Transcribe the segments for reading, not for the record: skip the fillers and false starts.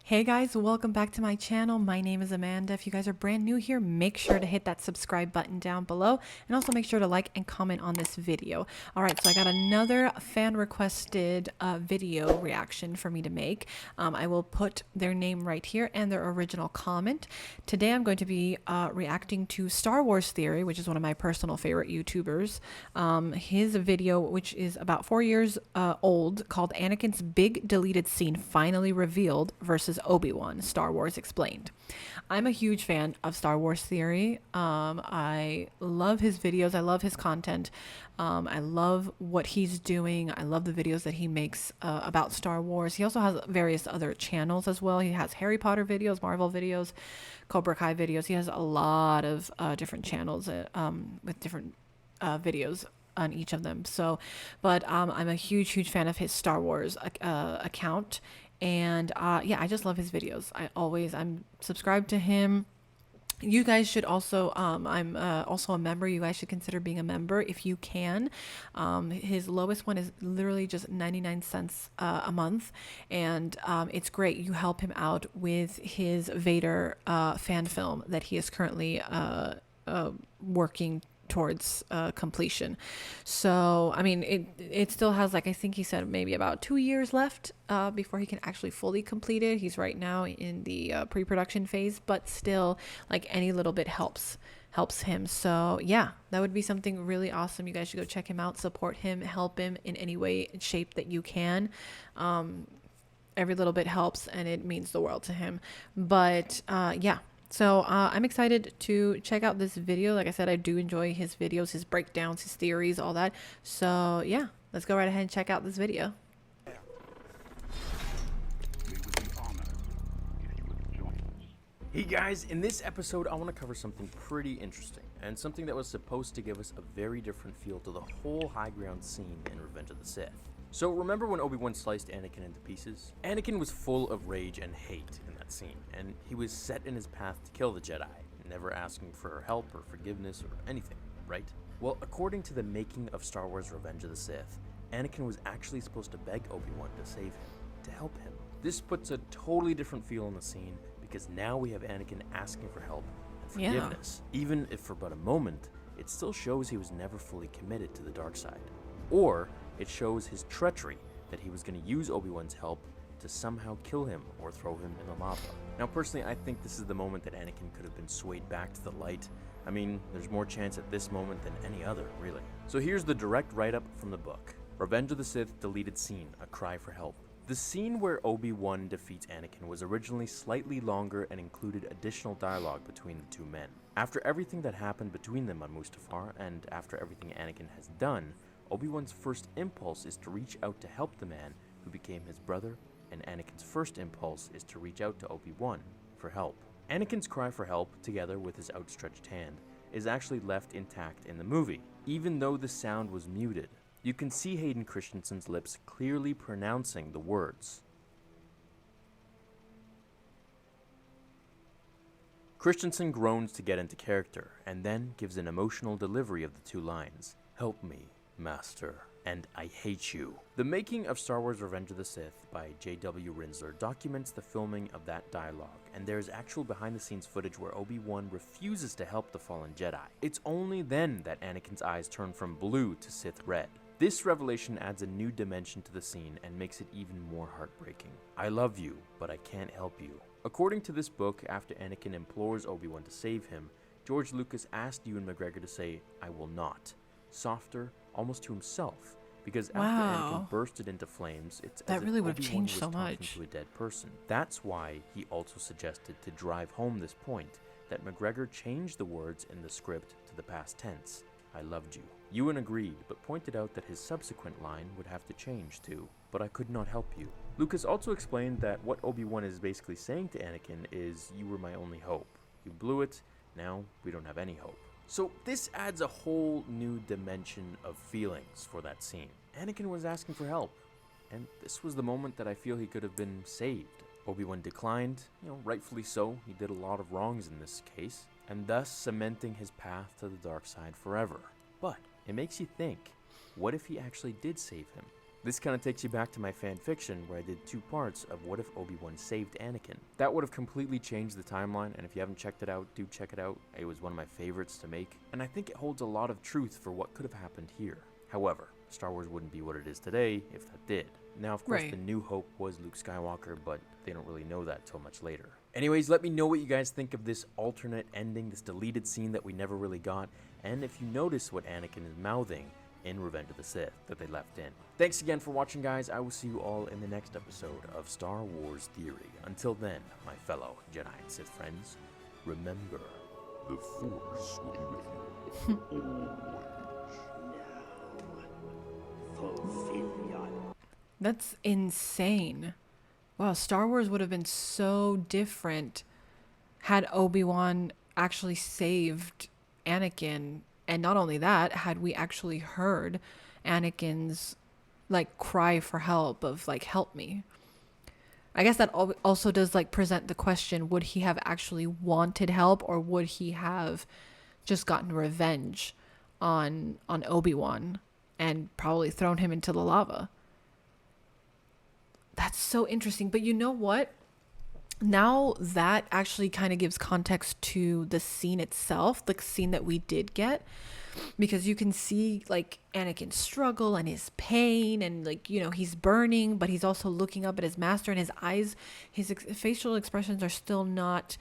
Hey guys, welcome back to my channel. My name is Amanda. If you guys are brand new here, make sure to hit that subscribe button down below and also make sure to like and comment on this video. All right, so I got another fan requested video reaction for me to make. I will put their name right here and their original comment. Today I'm going to be reacting to Star Wars Theory, which is one of my personal favorite YouTubers. His video, which is about 4 years old, called Anakin's Big Deleted Scene Finally Revealed versus Obi-Wan, Star Wars Explained. I'm a huge fan of Star Wars Theory. I love his videos. I love his content. I love what he's doing. I love the videos that he makes about Star Wars. He also has various other channels as well. He has Harry Potter videos, Marvel videos, Cobra Kai videos. He has a lot of different channels with different videos on each of them. So, but I'm a huge fan of his Star Wars account. And yeah, I just love his videos. I'm subscribed to him. You guys should also, I'm also a member. You guys should consider being a member if you can. His lowest one is literally just 99 cents a month. And it's great. You help him out with his Vader fan film that he is currently working towards completion. So I mean, it still has, like, I think he said maybe about 2 years left before he can actually fully complete it. He's right now in the pre-production phase, but still, like, any little bit helps him. So yeah, that would be something really awesome. You guys should go check him out, support him, help him in any way and shape that you can. Every little bit helps and it means the world to him. But yeah, so I'm excited to check out this video. Like I said, I do enjoy his videos, his breakdowns, his theories, all that. So yeah, let's go right ahead and check out this video. Hey guys, in this episode I want to cover something pretty interesting, and something that was supposed to give us a very different feel to the whole high ground scene in Revenge of the Sith. So remember when Obi-Wan sliced Anakin into pieces? Anakin was full of rage and hate in that scene, and he was set in his path to kill the Jedi, never asking for help or forgiveness or anything, right? Well, according to the making of Star Wars Revenge of the Sith, Anakin was actually supposed to beg Obi-Wan to save him, to help him. This puts a totally different feel in the scene, because now we have Anakin asking for help and forgiveness. Yeah. Even if for but a moment, it still shows he was never fully committed to the dark side. Or it shows his treachery, that he was going to use Obi-Wan's help to somehow kill him or throw him in the lava. Now personally, I think this is the moment that Anakin could have been swayed back to the light. I mean, there's more chance at this moment than any other, really. So here's the direct write-up from the book. Revenge of the Sith Deleted Scene, A Cry for Help. The scene where Obi-Wan defeats Anakin was originally slightly longer and included additional dialogue between the two men. After everything that happened between them on Mustafar, and after everything Anakin has done, Obi-Wan's first impulse is to reach out to help the man who became his brother, and Anakin's first impulse is to reach out to Obi-Wan for help. Anakin's cry for help, together with his outstretched hand, is actually left intact in the movie, even though the sound was muted. You can see Hayden Christensen's lips clearly pronouncing the words. Christensen groans to get into character, and then gives an emotional delivery of the two lines, "Help me, Master, and I hate you." The making of Star Wars Revenge of the Sith by J.W. Rinsler documents the filming of that dialogue, and there is actual behind-the-scenes footage where Obi-Wan refuses to help the fallen Jedi. It's only then that Anakin's eyes turn from blue to Sith red. This revelation adds a new dimension to the scene and makes it even more heartbreaking. I love you, but I can't help you. According to this book, after Anakin implores Obi-Wan to save him, George Lucas asked Ewan McGregor to say, "I will not," softer, almost to himself, because after Anakin bursted into flames, it's as if would have Obi-Wan changed was so talking much to a dead person. That's why he also suggested, to drive home this point, that McGregor changed the words in the script to the past tense. "I loved you." Ewan agreed, but pointed out that his subsequent line would have to change to, "But I could not help you." Lucas also explained that what Obi-Wan is basically saying to Anakin is, "You were my only hope. You blew it, now we don't have any hope." So this adds a whole new dimension of feelings for that scene. Anakin was asking for help, and this was the moment that I feel he could have been saved. Obi-Wan declined, rightfully so. He did a lot of wrongs in this case, and thus cementing his path to the dark side forever. But it makes you think, what if he actually did save him? This kind of takes you back to my fan fiction where I did 2 parts of what if Obi-Wan saved Anakin. That would have completely changed the timeline, and if you haven't checked it out, do check it out. It was one of my favorites to make, and I think it holds a lot of truth for what could have happened here. However, Star Wars wouldn't be what it is today if that did. Now, of course, Right. The New Hope was Luke Skywalker, but they don't really know that till much later. Anyways, let me know what you guys think of this alternate ending, this deleted scene that we never really got, and if you notice what Anakin is mouthing in Revenge of the Sith that they left in. Thanks again for watching, guys. I will see you all in the next episode of Star Wars Theory. Until then, my fellow Jedi and Sith friends, remember, the Force will be with you always. That's insane. Wow, Star Wars would have been so different had Obi-Wan actually saved Anakin. And not only that, had we actually heard Anakin's like cry for help of like, help me. I guess that also does like present the question, would he have actually wanted help, or would he have just gotten revenge on Obi-Wan and probably thrown him into the lava? That's so interesting. But you know what? Now that actually kind of gives context to the scene itself, the scene that we did get, because you can see like Anakin's struggle and his pain, and like, you know, he's burning, but he's also looking up at his master, and his eyes, his facial expressions are still not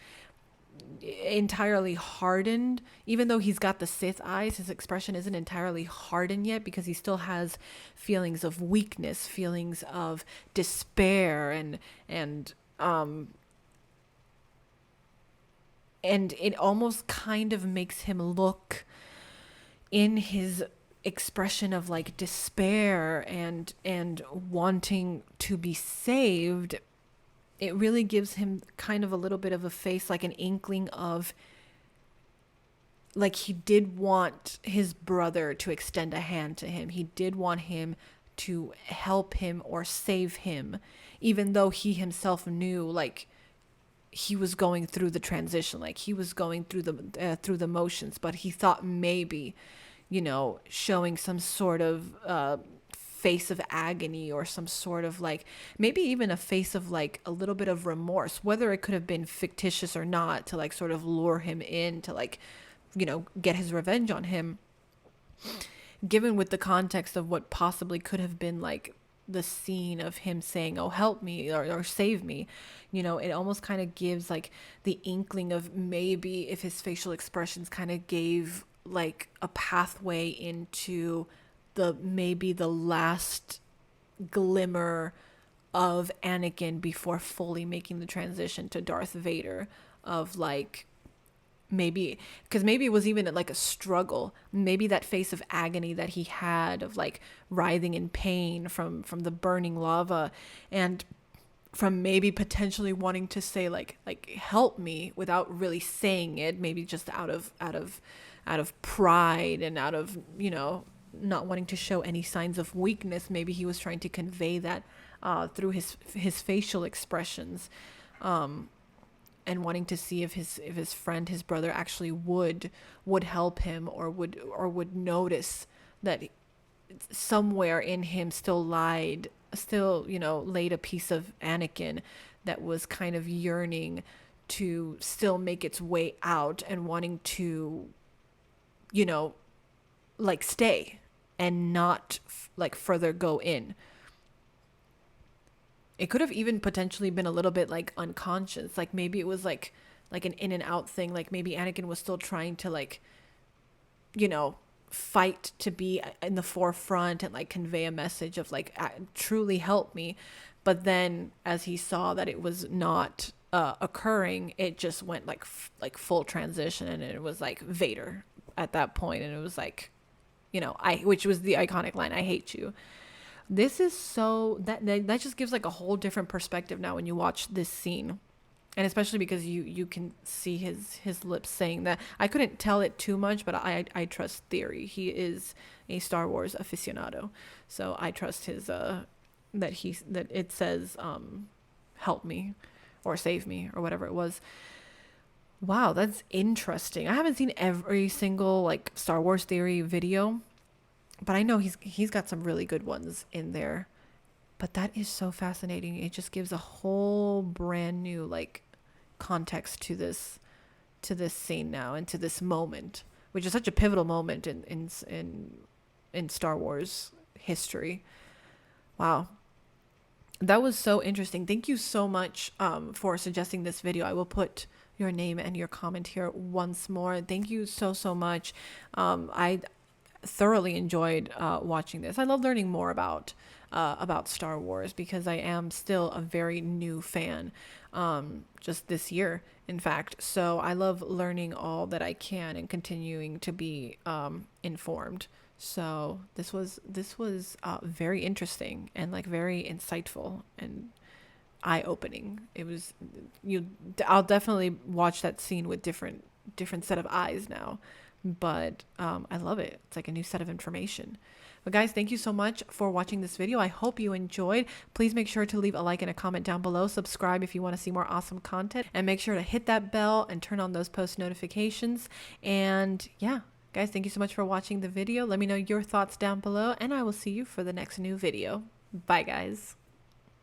entirely hardened. Even though he's got the Sith eyes, his expression isn't entirely hardened yet, because he still has feelings of weakness, feelings of despair, and it almost kind of makes him look, in his expression of like despair and wanting to be saved, it really gives him kind of a little bit of a face, like an inkling of like he did want his brother to extend a hand to him. He did want him to help him or save him, even though he himself knew like he was going through the transition, like he was going through the motions, but he thought maybe, you know, showing some sort of face of agony, or some sort of like, maybe even a face of like a little bit of remorse, whether it could have been fictitious or not, to like sort of lure him in to like, you know, get his revenge on him, given with the context of what possibly could have been like the scene of him saying, oh, help me, or save me. You know, it almost kind of gives like the inkling of maybe if his facial expressions kind of gave like a pathway into maybe the last glimmer of Anakin before fully making the transition to Darth Vader, of like, maybe, because maybe it was even like a struggle, maybe that face of agony that he had of like writhing in pain from the burning lava, and from maybe potentially wanting to say like help me without really saying it, maybe just out of pride and out of, you know, not wanting to show any signs of weakness. Maybe he was trying to convey that through his facial expressions, and wanting to see if his friend, his brother, actually would help him, or would notice that somewhere in him still, you know, laid a piece of Anakin that was kind of yearning to still make its way out, and wanting to, you know, like stay and not like further go in. It could have even potentially been a little bit like unconscious. Like maybe it was like an in and out thing. Like maybe Anakin was still trying to like, you know, fight to be in the forefront and like convey a message of like, truly help me. But then as he saw that it was not occurring, it just went like full transition. And it was like Vader at that point. And it was like, you know, which was the iconic line, I hate you. This is so, that just gives like a whole different perspective now when you watch this scene. And especially because you can see his lips saying that. I couldn't tell it too much, but I trust Theory. He is a Star Wars aficionado. So I trust his, that it says, help me or save me or whatever it was. Wow, that's interesting. I haven't seen every single like Star Wars Theory video, but I know he's got some really good ones in there. But that is so fascinating. It just gives a whole brand new like context to this scene now and to this moment, which is such a pivotal moment in Star Wars history. Wow. That was so interesting. Thank you so much for suggesting this video. I will put your name and your comment here once more. Thank you so, so much. I thoroughly enjoyed watching this. I love learning more about Star Wars because I am still a very new fan, just this year, in fact. So I love learning all that I can and continuing to be informed. So this was very interesting and like very insightful and eye-opening. It was you. I'll definitely watch that scene with different set of eyes now, but I love it. It's like a new set of information. But guys, thank you so much for watching this video. I hope you enjoyed. Please make sure to leave a like and a comment down below. Subscribe if you want to see more awesome content, and make sure to hit that bell and turn on those post notifications. And yeah, guys, thank you so much for watching the video. Let me know your thoughts down below, and I will see you for the next new video. Bye, guys.